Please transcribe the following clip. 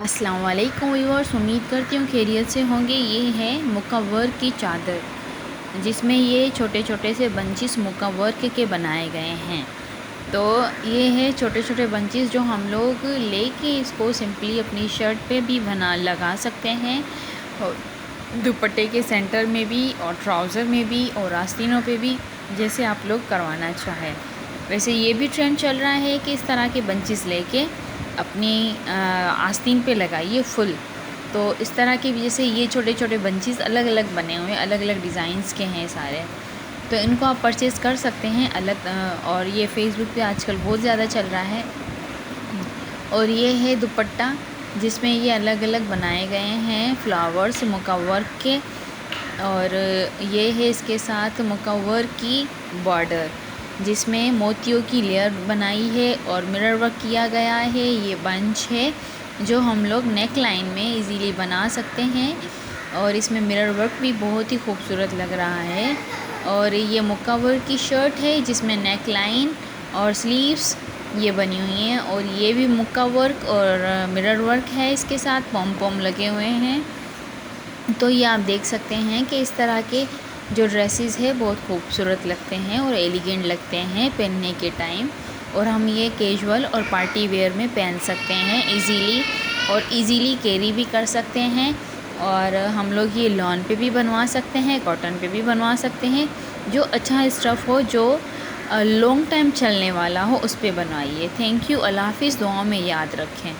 अस्सलाम वालेकुम व्यूअर्स, उम्मीद करती हूँ खैरियत से होंगे। ये है मुक्का वर्क की चादर, जिसमें ये छोटे छोटे से बंचेस मुक्का वर्क के बनाए गए हैं। तो ये है छोटे छोटे बंचेस जो हम लोग लेके इसको सिंपली अपनी शर्ट पे भी बना लगा सकते हैं, और दुपट्टे के सेंटर में भी और ट्राउज़र में भी और आस्तीनों पे भी, जैसे आप लोग करवाना चाहें। वैसे ये भी ट्रेंड चल रहा है कि इस तरह के बंचेस लेके अपनी आस्तीन पे लगाइए फुल। तो इस तरह की जैसे ये छोटे छोटे बंचेस अलग अलग बने हुए हैं, अलग अलग डिज़ाइंस के हैं सारे, तो इनको आप परचेज़ कर सकते हैं अलग। और ये फेसबुक पे आजकल बहुत ज़्यादा चल रहा है। और ये है दुपट्टा, जिसमें ये अलग अलग बनाए गए हैं फ्लावर्स मुक्का वर्क के। और ये है इसके साथ मुक्का वर्क की बॉर्डर, जिसमें मोतियों की लेयर बनाई है और मिरर वर्क किया गया है। ये बंच है जो हम लोग नेक लाइन में इजीली बना सकते हैं, और इसमें मिरर वर्क भी बहुत ही खूबसूरत लग रहा है। और ये मुक्का वर्क की शर्ट है जिसमें नेक लाइन और स्लीव्स ये बनी हुई हैं, और ये भी मुक्का वर्क और मिरर वर्क है, इसके साथ पॉम पॉम लगे हुए हैं। तो ये आप देख सकते हैं कि इस तरह के जो ड्रेसेस है बहुत खूबसूरत लगते हैं और एलिगेंट लगते हैं पहनने के टाइम। और हम ये कैजुअल और पार्टी वेयर में पहन सकते हैं इजीली, और इजीली कैरी भी कर सकते हैं। और हम लोग ये लॉन पे भी बनवा सकते हैं, कॉटन पे भी बनवा सकते हैं। जो अच्छा स्टफ़ हो, जो लॉन्ग टाइम चलने वाला हो, उस पर बनवाइए। थैंक यू, अल्लाह हाफ़िज़। दुआ में याद रखें।